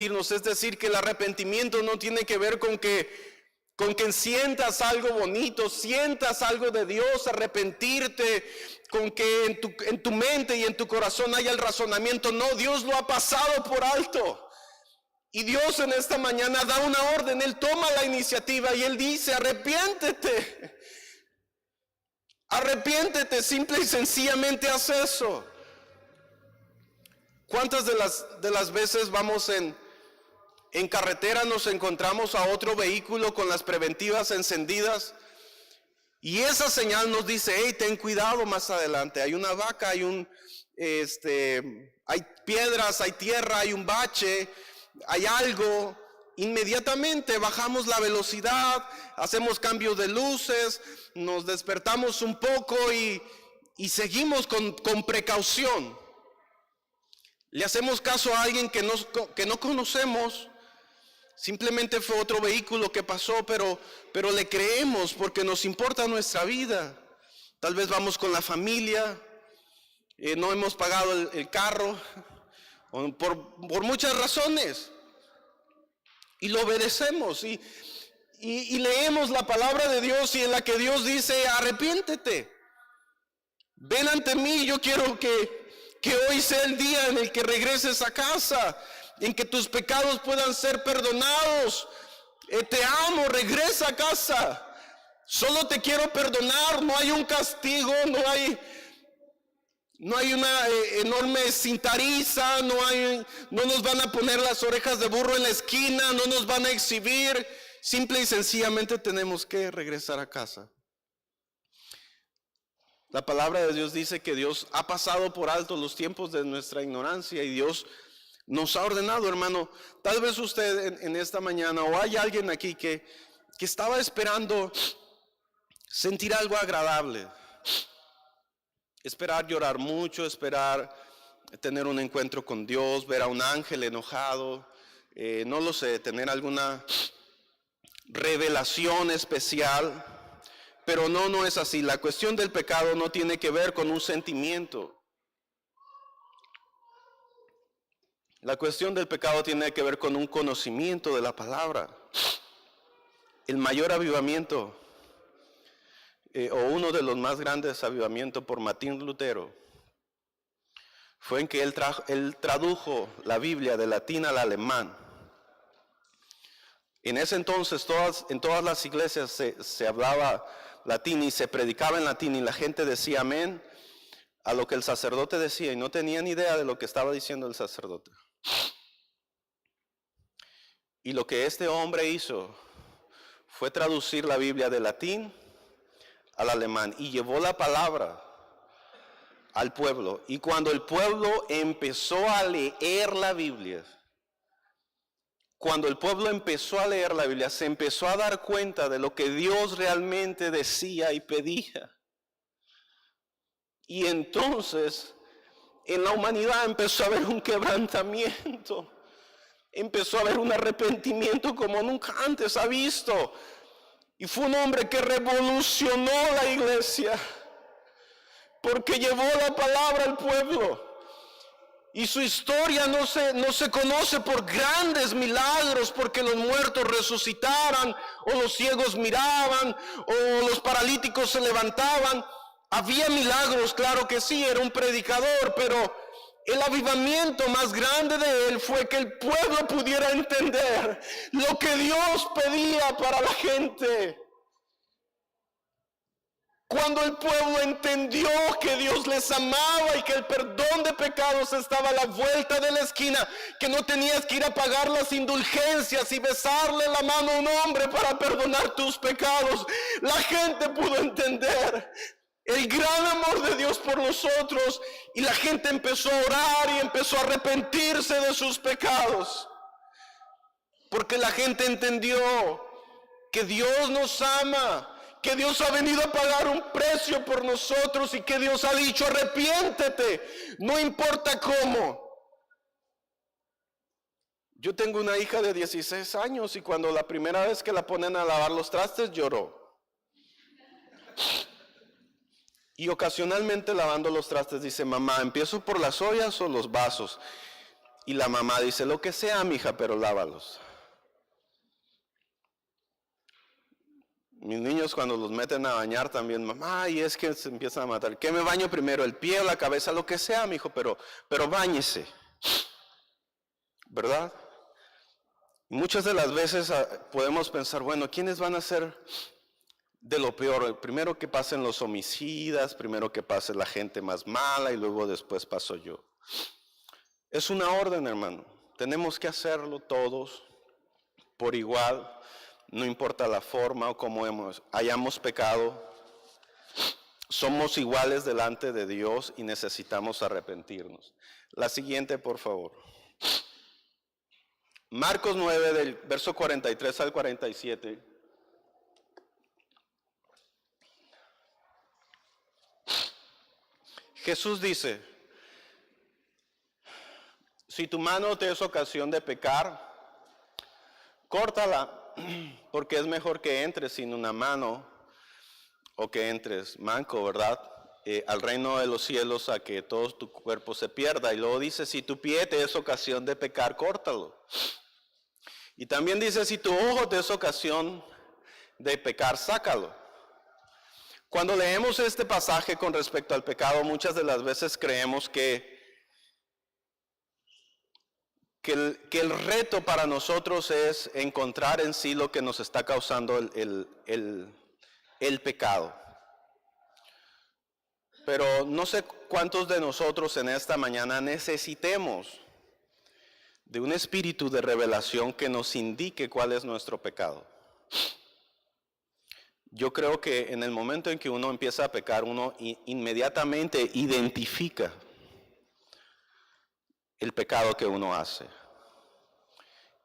Es decir, que el arrepentimiento no tiene que ver con que sientas algo bonito, sientas algo de Dios, arrepentirte, con que en tu mente y en tu corazón haya el razonamiento. No, Dios lo ha pasado por alto. Y Dios en esta mañana da una orden, Él toma la iniciativa y Él dice: arrepiéntete. Arrepiéntete, simple y sencillamente haz eso. ¿Cuántas de las veces vamos en carretera, nos encontramos a otro vehículo con las preventivas encendidas y esa señal nos dice: hey, ten cuidado más adelante, hay una vaca, hay piedras, hay tierra, hay un bache, hay algo? Inmediatamente bajamos la velocidad, hacemos cambios de luces, nos despertamos un poco y seguimos con precaución. Le hacemos caso a alguien que no conocemos. Simplemente fue otro vehículo que pasó, pero le creemos porque nos importa nuestra vida. Tal vez vamos con la familia, no hemos pagado el carro, por muchas razones. Y lo obedecemos y leemos la palabra de Dios, y en la que Dios dice: arrepiéntete, ven ante mí. Yo quiero que hoy sea el día en el que regreses a casa, en que tus pecados puedan ser perdonados. Te amo, regresa a casa. Solo te quiero perdonar, no hay un castigo, no hay una enorme cintariza, no nos van a poner las orejas de burro en la esquina, no nos van a exhibir. Simple y sencillamente tenemos que regresar a casa. La palabra de Dios dice que Dios ha pasado por alto los tiempos de nuestra ignorancia y Dios nos ha ordenado, hermano. Tal vez usted en esta mañana, o hay alguien aquí que estaba esperando sentir algo agradable, esperar llorar mucho, esperar tener un encuentro con Dios, ver a un ángel enojado, no lo sé, tener alguna revelación especial. Pero no es así. La cuestión del pecado no tiene que ver con un sentimiento. La cuestión del pecado tiene que ver con un conocimiento de la palabra. El mayor avivamiento, o uno de los más grandes avivamientos por Martín Lutero, fue en que él tradujo la Biblia de latín al alemán. En ese entonces en todas las iglesias se hablaba latín y se predicaba en latín, y la gente decía amén a lo que el sacerdote decía y no tenían idea de lo que estaba diciendo el sacerdote. Y lo que este hombre hizo fue traducir la Biblia de latín al alemán y llevó la palabra al pueblo. Y cuando el pueblo empezó a leer la Biblia, se empezó a dar cuenta de lo que Dios realmente decía y pedía. Y entonces en la humanidad empezó a haber un quebrantamiento, empezó a haber un arrepentimiento como nunca antes ha visto. Y fue un hombre que revolucionó la iglesia, porque llevó la palabra al pueblo. Y su historia no se conoce por grandes milagros, porque los muertos resucitaran, o los ciegos miraban, o los paralíticos se levantaban. Había milagros, claro que sí, era un predicador, pero el avivamiento más grande de él fue que el pueblo pudiera entender lo que Dios pedía para la gente. Cuando el pueblo entendió que Dios les amaba y que el perdón de pecados estaba a la vuelta de la esquina, que no tenías que ir a pagar las indulgencias y besarle la mano a un hombre para perdonar tus pecados, la gente pudo entender el gran amor de Dios por nosotros, y la gente empezó a orar y empezó a arrepentirse de sus pecados, porque la gente entendió que Dios nos ama, que Dios ha venido a pagar un precio por nosotros, y que Dios ha dicho: arrepiéntete, no importa cómo. Yo tengo una hija de 16 años y cuando la primera vez que la ponen a lavar los trastes lloró. Y ocasionalmente lavando los trastes dice: mamá, ¿empiezo por las ollas o los vasos? Y la mamá dice, lo que sea, mija, pero lávalos. Mis niños cuando los meten a bañar también, mamá, y es que se empiezan a matar. ¿Qué me baño primero? ¿El pie o la cabeza? Lo que sea, mijo, pero báñese. ¿Verdad? Muchas de las veces podemos pensar, bueno, ¿quiénes van a ser de lo peor? Primero que pasen los homicidas, primero que pase la gente más mala y luego después paso yo. Es una orden, hermano. Tenemos que hacerlo todos por igual. No importa la forma o cómo hayamos pecado, somos iguales delante de Dios y necesitamos arrepentirnos. La siguiente, por favor. Marcos 9, del verso 43 al 47. Jesús dice, si tu mano te es ocasión de pecar, córtala, porque es mejor que entres sin una mano o que entres manco, ¿verdad? Al reino de los cielos, a que todo tu cuerpo se pierda. Y luego dice, si tu pie te es ocasión de pecar, córtalo. Y también dice, si tu ojo te es ocasión de pecar, sácalo. Cuando leemos este pasaje con respecto al pecado, muchas de las veces creemos que el reto para nosotros es encontrar en sí lo que nos está causando el pecado. Pero no sé cuántos de nosotros en esta mañana necesitemos de un espíritu de revelación que nos indique cuál es nuestro pecado. Yo creo que en el momento en que uno empieza a pecar, uno inmediatamente identifica el pecado que uno hace.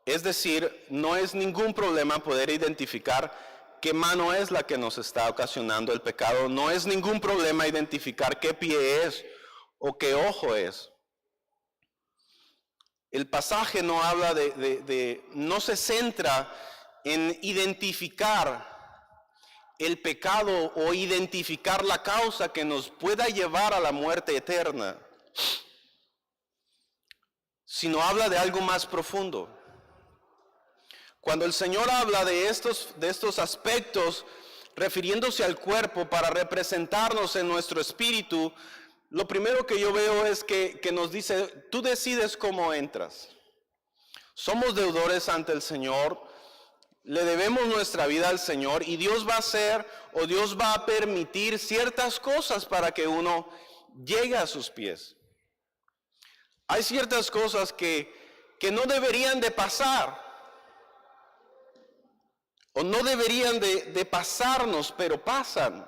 Es decir, no es ningún problema poder identificar qué mano es la que nos está ocasionando el pecado. No es ningún problema identificar qué pie es o qué ojo es. El pasaje no habla no se centra en identificar el pecado o identificar la causa que nos pueda llevar a la muerte eterna, sino habla de algo más profundo. Cuando el Señor habla de estos aspectos, refiriéndose al cuerpo para representarnos en nuestro espíritu, lo primero que yo veo es que nos dice, tú decides cómo entras. Somos deudores ante el Señor, le debemos nuestra vida al Señor y Dios va a hacer o Dios va a permitir ciertas cosas para que uno llegue a sus pies. Hay ciertas cosas que no deberían de pasar o no deberían de pasarnos, pero pasan.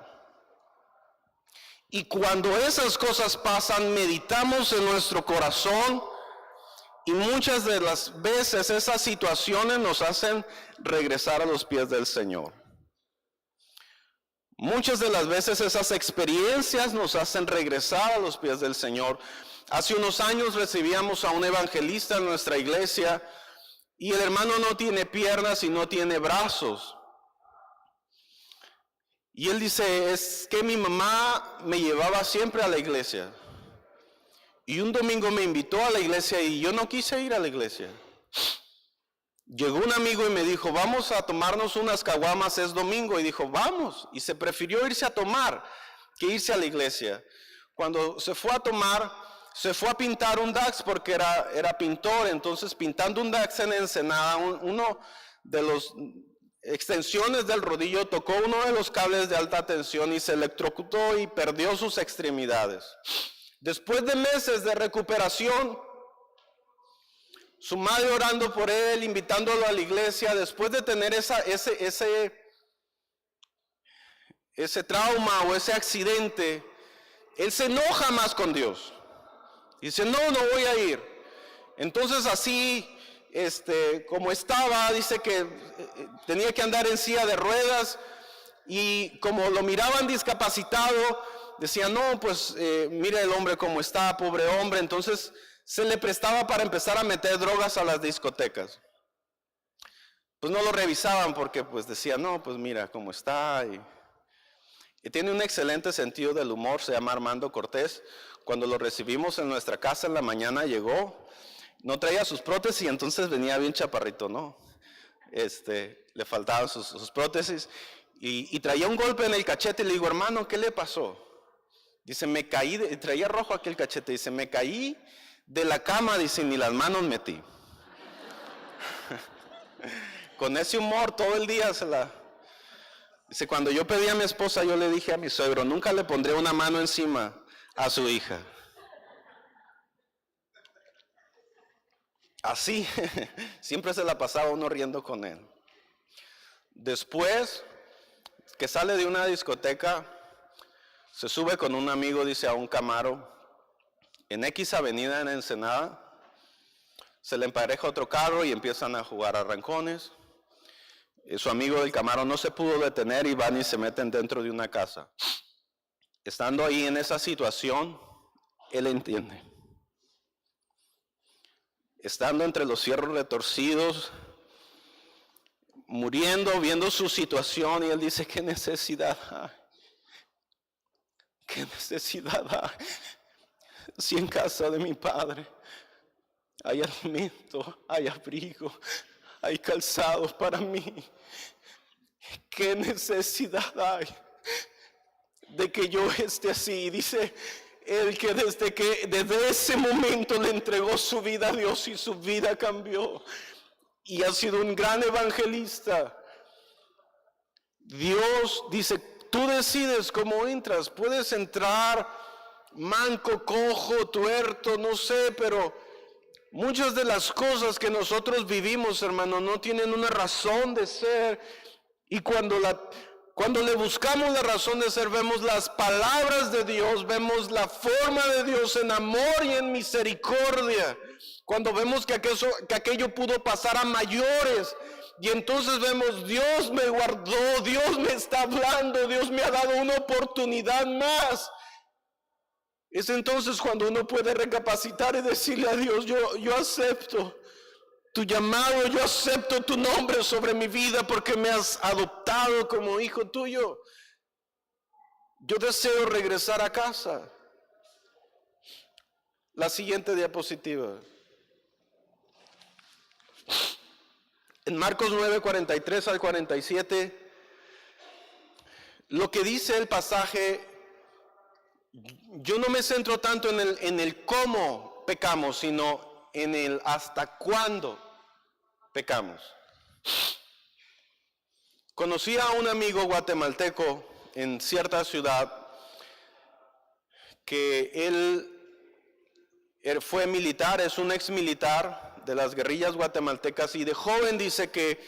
Y cuando esas cosas pasan, meditamos en nuestro corazón y muchas de las veces esas situaciones nos hacen regresar a los pies del Señor. Muchas de las veces esas experiencias nos hacen regresar a los pies del Señor. Hace unos años recibíamos a un evangelista en nuestra iglesia y el hermano no tiene piernas y no tiene brazos. Y él dice, es que mi mamá me llevaba siempre a la iglesia. Y un domingo me invitó a la iglesia y yo no quise ir a la iglesia. Llegó un amigo y me dijo, vamos a tomarnos unas caguamas, es domingo. Y dijo, vamos. Y se prefirió irse a tomar que irse a la iglesia. Cuando se fue a tomar, se fue a pintar un Dax porque era pintor. Entonces pintando un Dax en Ensenada, uno de los extensiones del rodillo tocó uno de los cables de alta tensión y se electrocutó y perdió sus extremidades. Después de meses de recuperación, su madre orando por él, invitándolo a la iglesia, después de tener ese trauma o ese accidente, él se enoja más con Dios. Dice, no voy a ir. Entonces así, como estaba, dice que tenía que andar en silla de ruedas y como lo miraban discapacitado, decían, no, pues mire el hombre cómo está, pobre hombre. Entonces se le prestaba para empezar a meter drogas a las discotecas. Pues no lo revisaban porque pues decían, no, pues mira cómo está. Y tiene un excelente sentido del humor, se llama Armando Cortés. Cuando lo recibimos en nuestra casa en la mañana llegó, no traía sus prótesis, entonces venía bien chaparrito, ¿no? Le faltaban sus prótesis y traía un golpe en el cachete y le digo, hermano, ¿qué le pasó? Dice, me caí, traía rojo aquel cachete, dice, me caí de la cama, dice, ni las manos metí. Con ese humor todo el día Dice, cuando yo pedí a mi esposa, yo le dije a mi suegro, nunca le pondré una mano encima a su hija. Así, siempre se la pasaba uno riendo con él. Después que sale de una discoteca, se sube con un amigo, dice, a un Camaro, en X Avenida en Ensenada, se le empareja otro carro y empiezan a jugar a rancones. Su amigo del Camaro no se pudo detener y van y se meten dentro de una casa. Estando ahí en esa situación, él entiende. Estando entre los fierros retorcidos, muriendo, viendo su situación, y él dice, ¿qué necesidad hay? ¿Qué necesidad hay? Si en casa de mi padre hay alimento, hay abrigo, hay calzados para mí. ¿Qué necesidad hay de que yo esté así? Dice él que desde ese momento le entregó su vida a Dios y su vida cambió. Y ha sido un gran evangelista. Dios dice, tú decides cómo entras. Puedes entrar manco, cojo, tuerto, no sé, pero muchas de las cosas que nosotros vivimos, hermano, no tienen una razón de ser. Y cuando le buscamos la razón de ser, vemos las palabras de Dios, vemos la forma de Dios en amor y en misericordia. Cuando vemos que aquello pudo pasar a mayores, y entonces vemos, Dios me guardó, Dios me está hablando, Dios me ha dado una oportunidad más. Es entonces cuando uno puede recapacitar y decirle a Dios, yo acepto tu llamado, yo acepto tu nombre sobre mi vida porque me has adoptado como hijo tuyo. Yo deseo regresar a casa. La siguiente diapositiva. En Marcos 9, 43 al 47, lo que dice el pasaje, yo no me centro tanto en el cómo pecamos, sino en el hasta cuándo pecamos. Conocí a un amigo guatemalteco en cierta ciudad que él fue militar, es un ex militar de las guerrillas guatemaltecas, y de joven dice que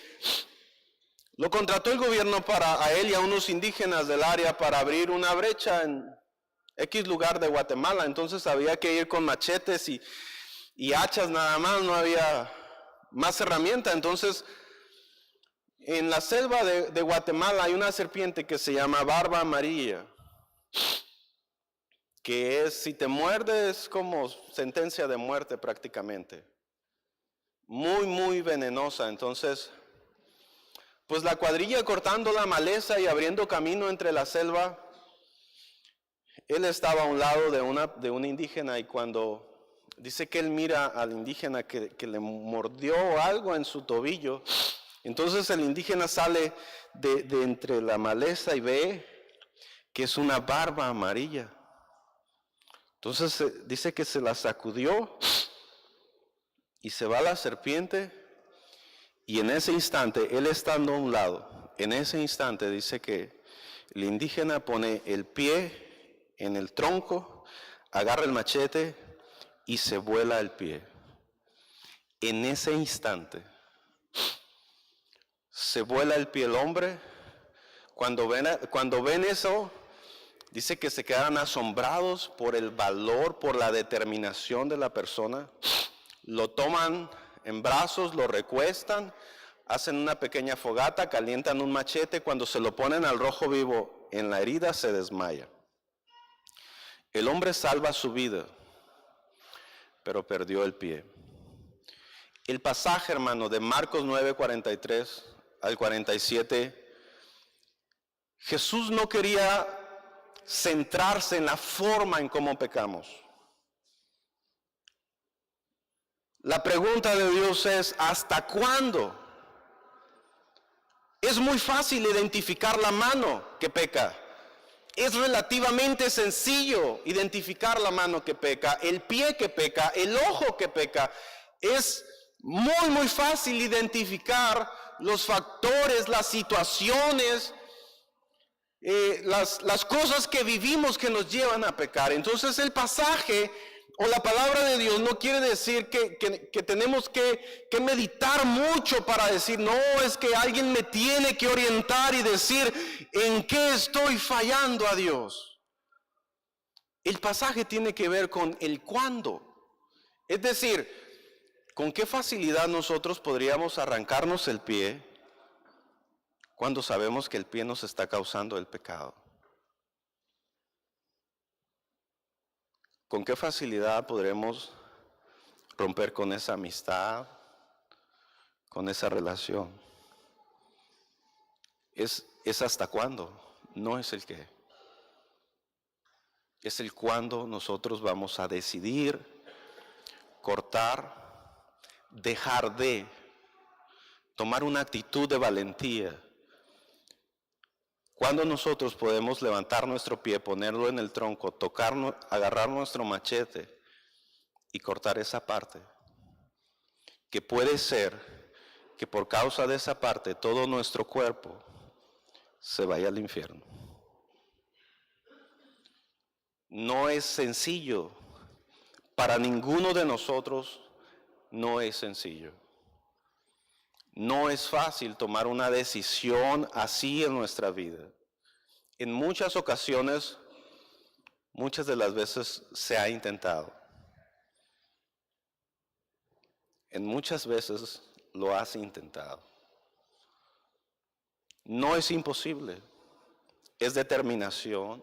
lo contrató el gobierno a él y a unos indígenas del área para abrir una brecha en X lugar de Guatemala. Entonces había que ir con machetes y hachas nada más, no había más herramienta. Entonces en la selva de Guatemala hay una serpiente que se llama barba amarilla, que es, si te muerde, es como sentencia de muerte prácticamente. Muy, muy venenosa. Entonces, pues la cuadrilla cortando la maleza y abriendo camino entre la selva, él estaba a un lado de una indígena, y cuando dice que él mira al indígena que le mordió algo en su tobillo, entonces el indígena sale de entre la maleza y ve que es una barba amarilla. Entonces dice que se la sacudió y se va la serpiente, y en ese instante, él estando a un lado, en ese instante dice que el indígena pone el pie en el tronco, agarra el machete y se vuela el pie. En ese instante se vuela el pie el hombre. Cuando ven eso, dice que se quedan asombrados por el valor, por la determinación de la persona. Lo toman en brazos, lo recuestan, hacen una pequeña fogata, calientan un machete. Cuando se lo ponen al rojo vivo en la herida, se desmaya. El hombre salva su vida, pero perdió el pie. El pasaje, hermano, de Marcos 9, 43 al 47, Jesús no quería centrarse en la forma en cómo pecamos. La pregunta de Dios es, ¿hasta cuándo? Es muy fácil identificar la mano que peca. Es relativamente sencillo identificar la mano que peca, el pie que peca, el ojo que peca. Es muy fácil identificar los factores, las situaciones, las cosas que vivimos que nos llevan a pecar. Entonces el pasaje o la palabra de Dios no quiere decir que tenemos que meditar mucho para decir, no, es que alguien me tiene que orientar y decir en qué estoy fallando a Dios. El pasaje tiene que ver con el cuándo. Es decir, con qué facilidad nosotros podríamos arrancarnos el pie cuando sabemos que el pie nos está causando el pecado. ¿Con qué facilidad podremos romper con esa amistad, con esa relación? Es hasta cuándo, no es el qué. Es el cuándo nosotros vamos a decidir cortar, dejar de, tomar una actitud de valentía. Cuando nosotros podemos levantar nuestro pie, ponerlo en el tronco, tocarnos, agarrar nuestro machete y cortar esa parte, que puede ser que por causa de esa parte todo nuestro cuerpo se vaya al infierno. No es sencillo, para ninguno de nosotros no es sencillo. No es fácil tomar una decisión así en nuestra vida. En muchas ocasiones, muchas de las veces se ha intentado. En muchas veces lo has intentado. No es imposible, es determinación,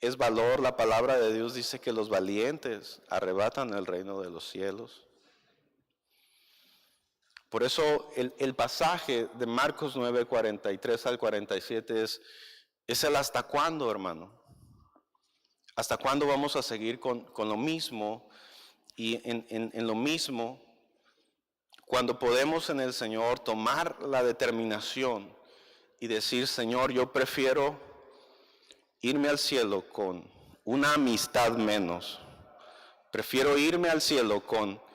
es valor. La palabra de Dios dice que los valientes arrebatan el reino de los cielos. Por eso el pasaje de Marcos 9, 43 al 47 es el hasta cuándo, hermano. ¿Hasta cuándo vamos a seguir con lo mismo? Y en lo mismo, cuando podemos en el Señor tomar la determinación y decir, Señor, yo prefiero irme al cielo con una amistad menos. Prefiero irme al cielo con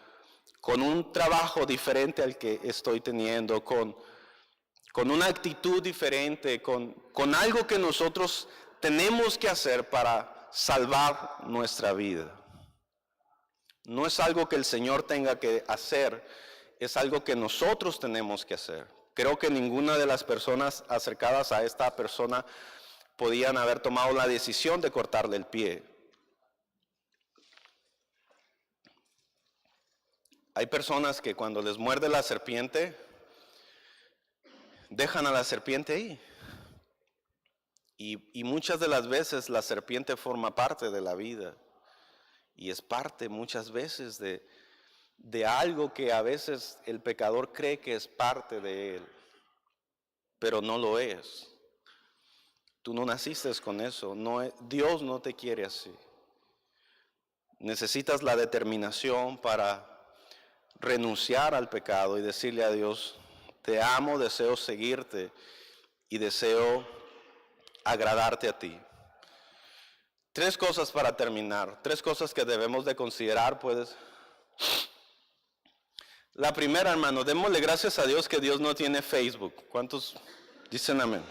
un trabajo diferente al que estoy teniendo, con una actitud diferente, con algo que nosotros tenemos que hacer para salvar nuestra vida. No es algo que el Señor tenga que hacer, es algo que nosotros tenemos que hacer. Creo que ninguna de las personas acercadas a esta persona podían haber tomado la decisión de cortarle el pie. Hay personas que cuando les muerde la serpiente, dejan a la serpiente ahí. Y muchas de las veces la serpiente forma parte de la vida. Y es parte muchas veces de algo que a veces el pecador cree que es parte de él. Pero no lo es. Tú no naciste con eso. Dios no te quiere así. Necesitas la determinación para renunciar al pecado y decirle a Dios, te amo, deseo seguirte y deseo agradarte a ti. 3 cosas para terminar, 3 cosas que debemos de considerar, pues. La primera, hermano, démosle gracias a Dios que Dios no tiene Facebook. ¿Cuántos dicen amén?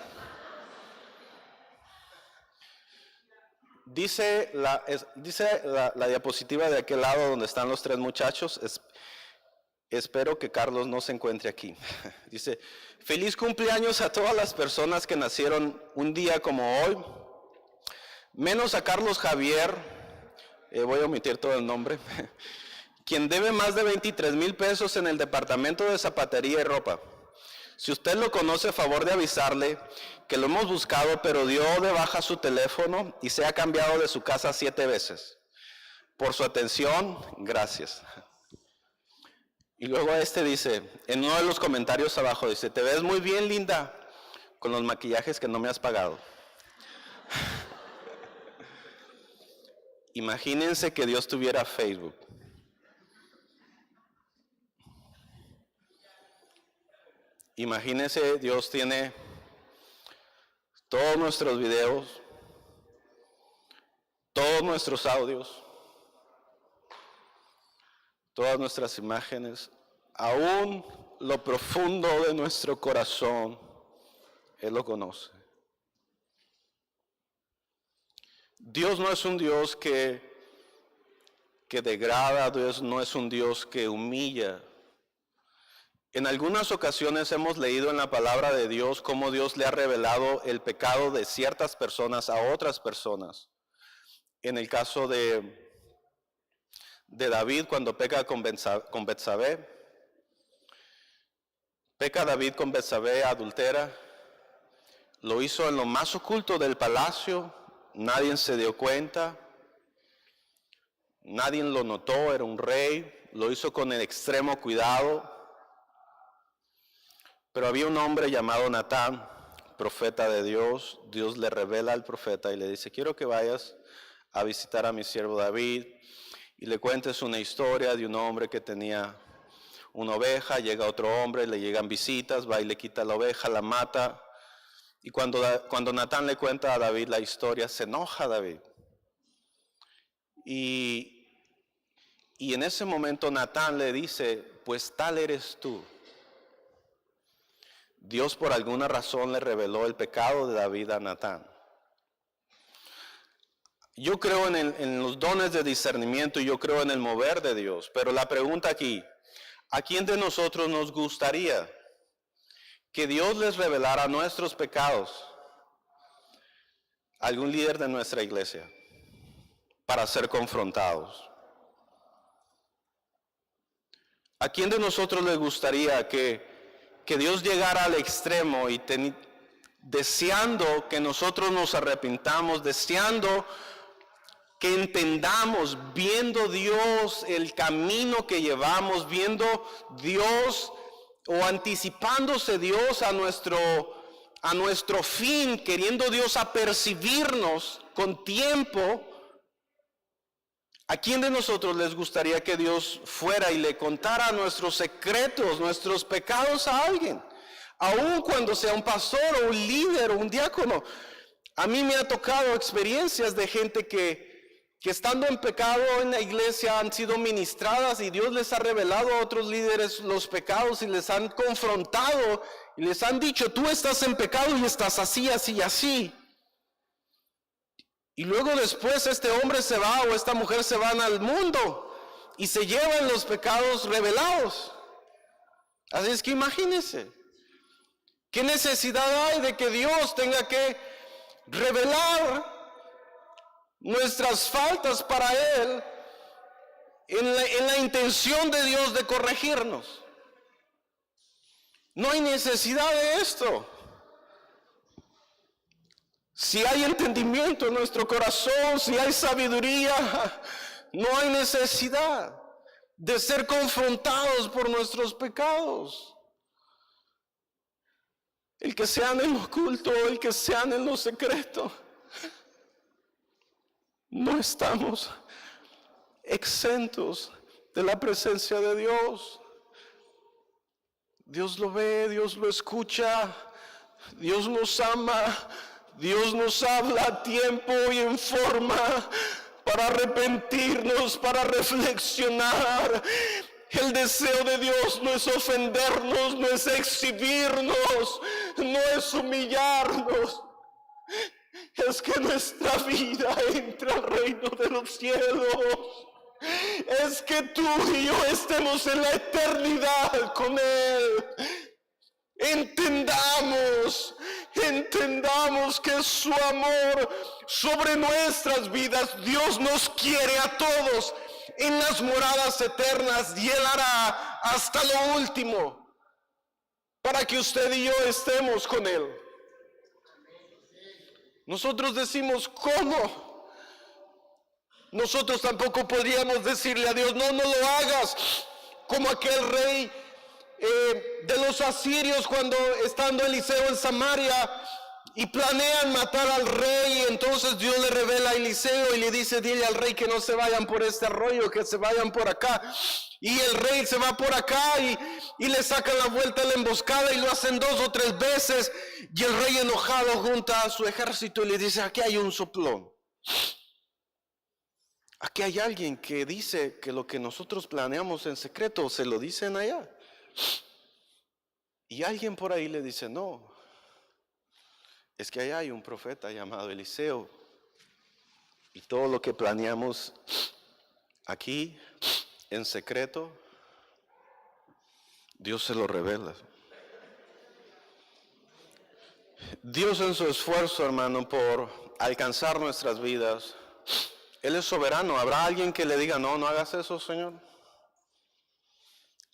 Dice la diapositiva de aquel lado donde están los 3 muchachos. Espero que Carlos no se encuentre aquí. Dice, feliz cumpleaños a todas las personas que nacieron un día como hoy, menos a Carlos Javier, voy a omitir todo el nombre, quien debe más de 23,000 pesos en el departamento de zapatería y ropa. Si usted lo conoce, favor de avisarle que lo hemos buscado, pero dio de baja su teléfono y se ha cambiado de su casa 7 veces. Por su atención, gracias. Y luego dice, en uno de los comentarios abajo, dice, te ves muy bien, linda, con los maquillajes que no me has pagado. Imagínense que Dios tuviera Facebook. Imagínense, Dios tiene todos nuestros videos, todos nuestros audios, todas nuestras imágenes, aún lo profundo de nuestro corazón, Él lo conoce. Dios no es un Dios que degrada, Dios no es un Dios que humilla. En algunas ocasiones hemos leído en la palabra de Dios cómo Dios le ha revelado el pecado de ciertas personas a otras personas. En el caso de David cuando peca con Betsabé, peca David con Betsabé, adultera, lo hizo en lo más oculto del palacio, nadie se dio cuenta, nadie lo notó, era un rey, lo hizo con el extremo cuidado. Pero había un hombre llamado Natán, profeta de Dios. Dios le revela al profeta y le dice, quiero que vayas a visitar a mi siervo David y le cuentes una historia de un hombre que tenía una oveja, llega otro hombre, le llegan visitas, va y le quita la oveja, la mata. Y cuando Natán le cuenta a David la historia, se enoja David. Y en ese momento Natán le dice, pues tal eres tú. Dios por alguna razón le reveló el pecado de David a Natán. Yo creo en los dones de discernimiento y yo creo en el mover de Dios. Pero la pregunta aquí, ¿a quién de nosotros nos gustaría que Dios les revelara nuestros pecados? ¿Algún líder de nuestra iglesia para ser confrontados? ¿A quién de nosotros le gustaría que Dios llegara al extremo y deseando que nosotros nos arrepintamos, deseando que entendamos, viendo Dios el camino que llevamos, viendo Dios o anticipándose Dios a nuestro fin, queriendo Dios apercibirnos con tiempo? ¿A quién de nosotros les gustaría que Dios fuera y le contara nuestros secretos, nuestros pecados a alguien? Aun cuando sea un pastor o un líder o un diácono. A mí me ha tocado experiencias de gente que estando en pecado en la iglesia han sido ministradas y Dios les ha revelado a otros líderes los pecados y les han confrontado y les han dicho, tú estás en pecado y estás así, así y así. Y luego después este hombre se va o esta mujer se van al mundo y se llevan los pecados revelados. Así es que imagínense, ¿qué necesidad hay de que Dios tenga que revelar nuestras faltas para Él en la intención de Dios de corregirnos? No hay necesidad de esto. Si hay entendimiento en nuestro corazón, si hay sabiduría, no hay necesidad de ser confrontados por nuestros pecados. El que sean en lo oculto, el que sean en lo secreto, no estamos exentos de la presencia de Dios. Dios lo ve, Dios lo escucha, Dios nos ama. Dios nos habla a tiempo y en forma para arrepentirnos, para reflexionar. El deseo de Dios no es ofendernos, no es exhibirnos, no es humillarnos. Es que nuestra vida entre al reino de los cielos. Es que tú y yo estemos en la eternidad con Él. Entendamos que su amor sobre nuestras vidas, Dios nos quiere a todos en las moradas eternas y Él hará hasta lo último para que usted y yo estemos con Él. Nosotros decimos, ¿cómo? Nosotros tampoco podríamos decirle a Dios, no lo hagas, como aquel rey de los asirios cuando estando Eliseo en Samaria y planean matar al rey. Y entonces Dios le revela a Eliseo y le dice: dile al rey que no se vayan por este arroyo, que se vayan por acá. Y el rey se va por acá y le sacan la vuelta a la emboscada y lo hacen 2 o 3 veces. Y el rey enojado junta a su ejército y le dice: aquí hay un soplón. Aquí hay alguien que dice que lo que nosotros planeamos en secreto se lo dicen allá. Y alguien por ahí le dice: no, es que allá hay un profeta llamado Eliseo. Y todo lo que planeamos aquí en secreto, Dios se lo revela. Dios, en su esfuerzo, hermano, por alcanzar nuestras vidas, Él es soberano. ¿Habrá alguien que le diga: no, no hagas eso, Señor?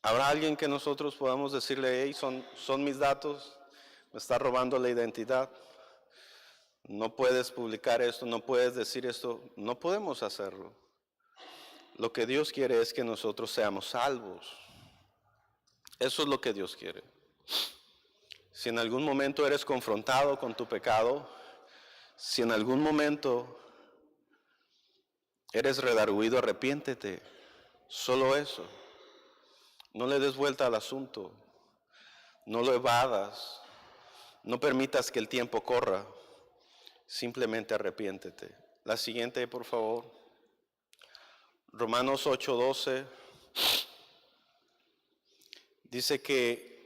¿Habrá alguien que nosotros podamos decirle: hey, son mis datos, me está robando la identidad, no puedes publicar esto, no puedes decir esto? No podemos hacerlo. Lo que Dios quiere es que nosotros seamos salvos. Eso es lo que Dios quiere. Si en algún momento eres confrontado con tu pecado, si en algún momento eres redarguido, arrepiéntete. Solo eso. No le des vuelta al asunto. No lo evadas. No permitas que el tiempo corra. Simplemente arrepiéntete. La siguiente, por favor. Romanos 8:12. Dice que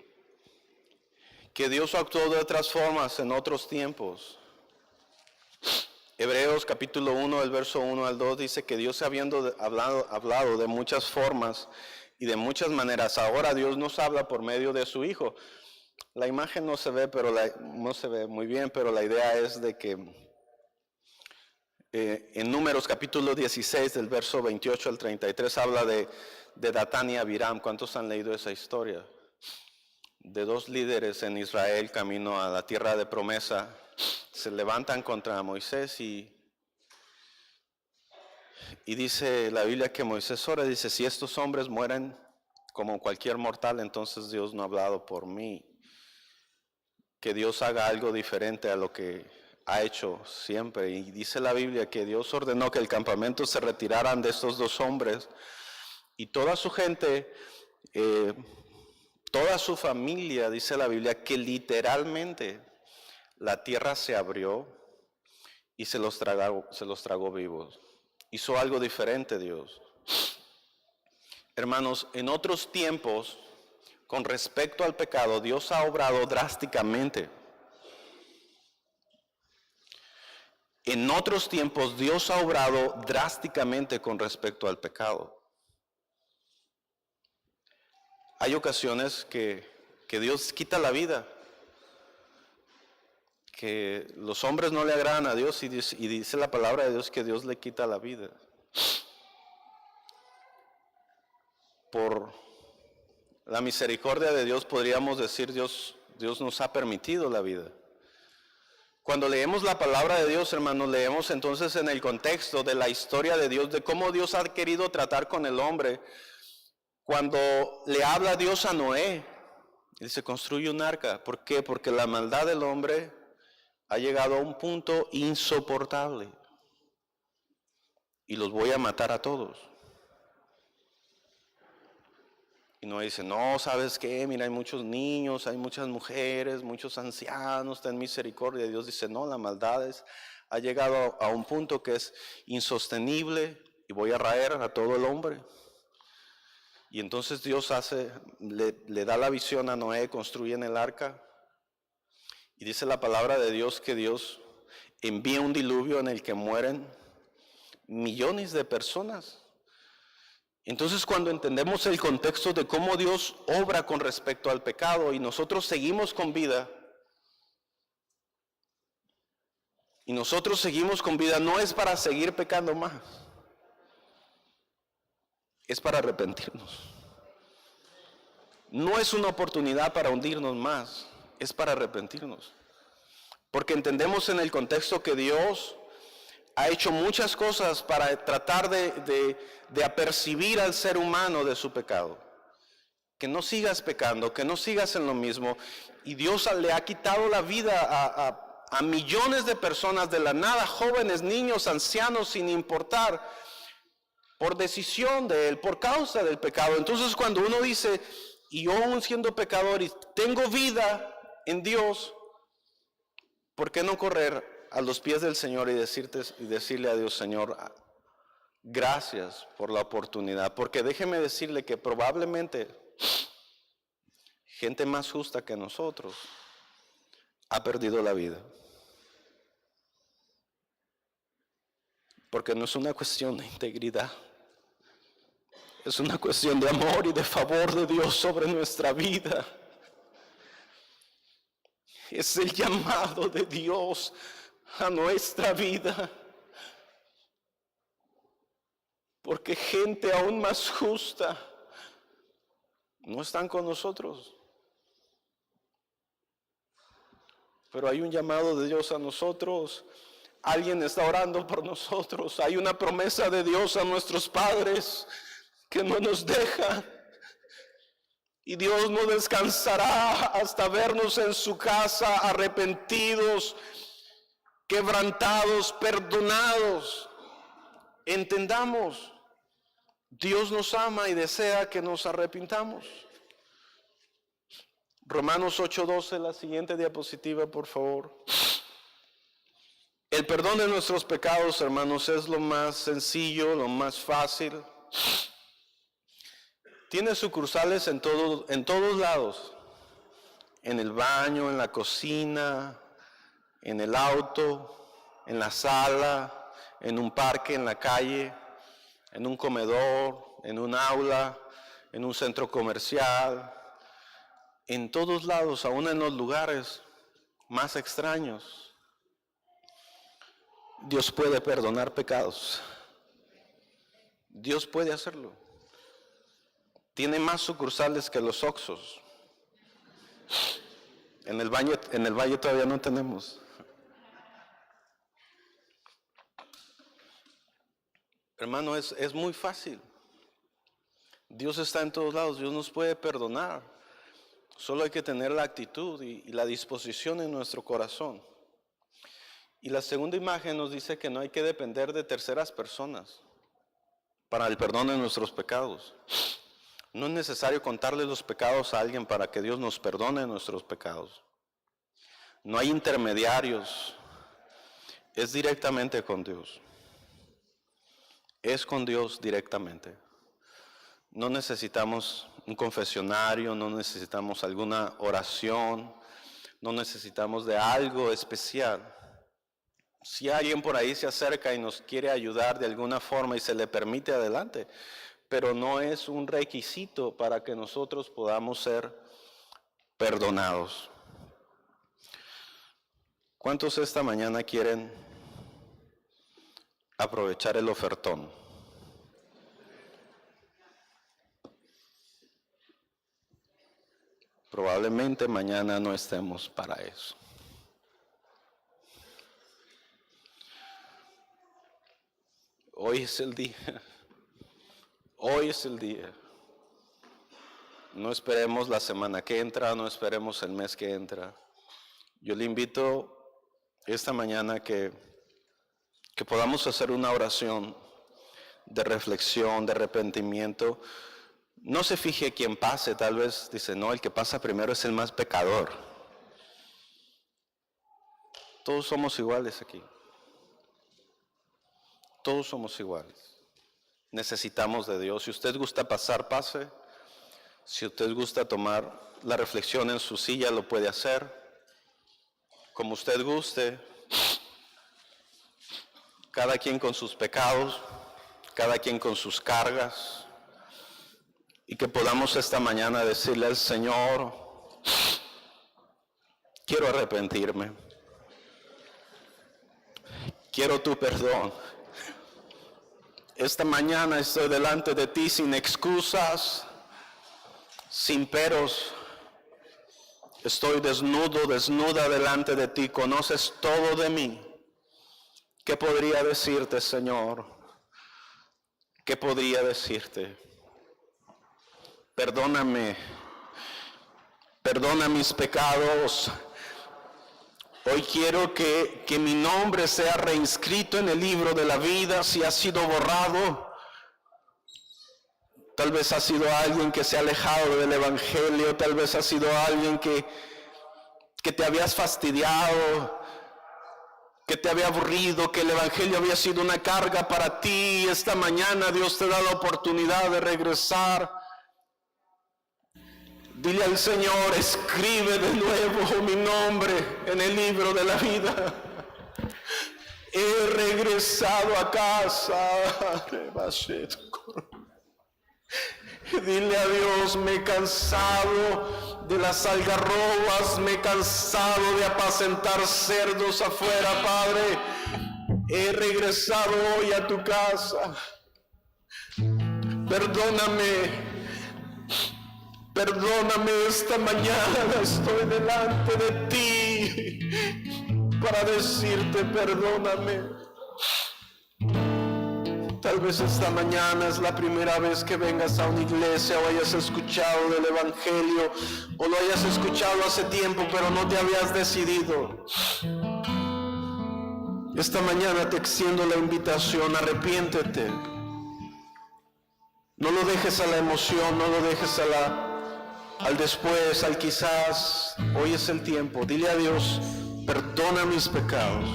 Dios actuó de otras formas en otros tiempos. Hebreos capítulo 1, el verso 1 al 2 dice que Dios, habiendo hablado de muchas formas y de muchas maneras, ahora Dios nos habla por medio de su Hijo. La imagen no se ve, no se ve muy bien, pero la idea es de que en Números capítulo 16, del verso 28 al 33, habla de Datán y Abiram. ¿Cuántos han leído esa historia? De 2 líderes en Israel camino a la tierra de promesa. Se levantan contra Moisés y dice la Biblia que Moisés ora, dice: si estos hombres mueren como cualquier mortal, entonces Dios no ha hablado por mí. Que Dios haga algo diferente a lo que ha hecho siempre. Y dice la Biblia que Dios ordenó que el campamento se retiraran de estos 2 hombres y toda su gente, toda su familia. Dice la Biblia que literalmente la tierra se abrió y se los tragó vivos. Hizo algo diferente Dios. Hermanos, en otros tiempos, con respecto al pecado, Dios ha obrado drásticamente. En otros tiempos, Dios ha obrado drásticamente con respecto al pecado. Hay ocasiones que Dios quita la vida, que los hombres no le agradan a Dios y dice la palabra de Dios que Dios le quita la vida. Por la misericordia de Dios podríamos decir Dios nos ha permitido la vida. Cuando leemos la palabra de Dios, hermanos, leemos entonces en el contexto de la historia de Dios, de cómo Dios ha querido tratar con el hombre. Cuando le habla Dios a Noé, él se construye un arca. ¿Por qué? Porque la maldad del hombre ha llegado a un punto insoportable y los voy a matar a todos. Y Noé dice: no, ¿sabes qué? Mira, hay muchos niños, hay muchas mujeres, muchos ancianos, ten misericordia. Y Dios dice: no, la maldad ha llegado a un punto que es insostenible y voy a raer a todo el hombre. Y entonces Dios le da la visión a Noé, construyen el arca. Y dice la palabra de Dios que Dios envía un diluvio en el que mueren millones de personas. Entonces, cuando entendemos el contexto de cómo Dios obra con respecto al pecado y nosotros seguimos con vida, no es para seguir pecando más, es para arrepentirnos. No es una oportunidad para hundirnos más, es para arrepentirnos. Porque entendemos en el contexto que Dios ha hecho muchas cosas para tratar de apercibir al ser humano de su pecado. Que no sigas pecando, que no sigas en lo mismo. Y Dios le ha quitado la vida a millones de personas de la nada, jóvenes, niños, ancianos, sin importar, por decisión de Él, por causa del pecado. Entonces cuando uno dice, y yo aún siendo pecador y tengo vida en Dios, ¿por qué no correr a los pies del Señor y decirle a Dios, Señor, gracias por la oportunidad? Porque déjeme decirle que probablemente gente más justa que nosotros ha perdido la vida. Porque no es una cuestión de integridad, es una cuestión de amor y de favor de Dios sobre nuestra vida. Es el llamado de Dios a nuestra vida. Porque gente aún más justa no están con nosotros. Pero hay un llamado de Dios a nosotros. Alguien está orando por nosotros. Hay una promesa de Dios a nuestros padres que no nos deja. Y Dios no descansará hasta vernos en su casa arrepentidos, quebrantados, perdonados. Entendamos, Dios nos ama y desea que nos arrepintamos. Romanos 8:12, la siguiente diapositiva, por favor. El perdón de nuestros pecados, hermanos, es lo más sencillo, lo más fácil. Tiene sucursales en todos lados. En el baño, en la cocina, en el auto, en la sala, en un parque, en la calle, en un comedor, en un aula, en un centro comercial. En todos lados, aún en los lugares más extraños. Dios puede perdonar pecados. Dios puede hacerlo. Tiene más sucursales que los Oxxos. En el valle todavía no tenemos. Hermano, es muy fácil. Dios está en todos lados. Dios nos puede perdonar. Solo hay que tener la actitud y la disposición en nuestro corazón. Y la segunda imagen nos dice que no hay que depender de terceras personas para el perdón de nuestros pecados. No es necesario contarle los pecados a alguien para que Dios nos perdone nuestros pecados. No hay intermediarios. Es directamente con Dios. Es con Dios directamente. No necesitamos un confesionario, no necesitamos alguna oración, no necesitamos de algo especial. Si alguien por ahí se acerca y nos quiere ayudar de alguna forma y se le permite, adelante. Pero no es un requisito para que nosotros podamos ser perdonados. ¿Cuántos esta mañana quieren aprovechar el ofertón? Probablemente mañana no estemos para eso. Hoy es el día. Hoy es el día. No esperemos la semana que entra, no esperemos el mes que entra. Yo le invito esta mañana que podamos hacer una oración de reflexión, de arrepentimiento. No se fije quién pase, tal vez dice, no, el que pasa primero es el más pecador. Todos somos iguales aquí. Todos somos iguales. Necesitamos de Dios. Si usted gusta pasar, pase. Si usted gusta tomar la reflexión en su silla, lo puede hacer. Como usted guste. Cada quien con sus pecados, cada quien con sus cargas. Y que podamos esta mañana decirle al Señor, quiero arrepentirme. Quiero tu perdón. Esta mañana estoy delante de ti sin excusas, sin peros. Estoy desnudo, desnuda delante de ti. Conoces todo de mí. ¿Qué podría decirte, Señor? ¿Qué podría decirte? Perdóname. Perdona mis pecados. Hoy quiero que mi nombre sea reinscrito en el libro de la vida. Si ha sido borrado, tal vez ha sido alguien que se ha alejado del evangelio, tal vez ha sido alguien que te habías fastidiado, que te había aburrido, que el evangelio había sido una carga para ti. Esta mañana Dios te da la oportunidad de regresar. Dile al Señor: escribe de nuevo mi nombre en el libro de la vida. He regresado a casa. Dile a Dios: me he cansado de las algarrobas, me he cansado de apacentar cerdos afuera, Padre. He regresado hoy a tu casa. Perdóname. Perdóname, esta mañana estoy delante de ti para decirte perdóname. Tal vez esta mañana es la primera vez que vengas a una iglesia o hayas escuchado del evangelio, o lo hayas escuchado hace tiempo pero no te habías decidido. Esta mañana te extiendo la invitación: arrepiéntete. No lo dejes a la emoción, no lo dejes al después, al quizás. Hoy es el tiempo. Dile a Dios: perdona mis pecados.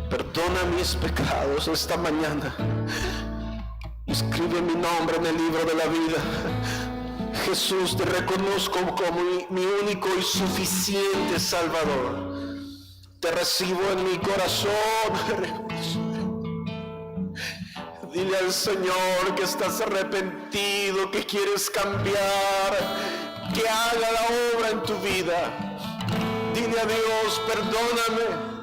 Perdona mis pecados esta mañana. Escribe mi nombre en el libro de la vida. Jesús, te reconozco como mi único y suficiente Salvador. Te recibo en mi corazón. Dile al Señor que estás arrepentido, que quieres cambiar, que haga la obra en tu vida. Dile a Dios: perdóname.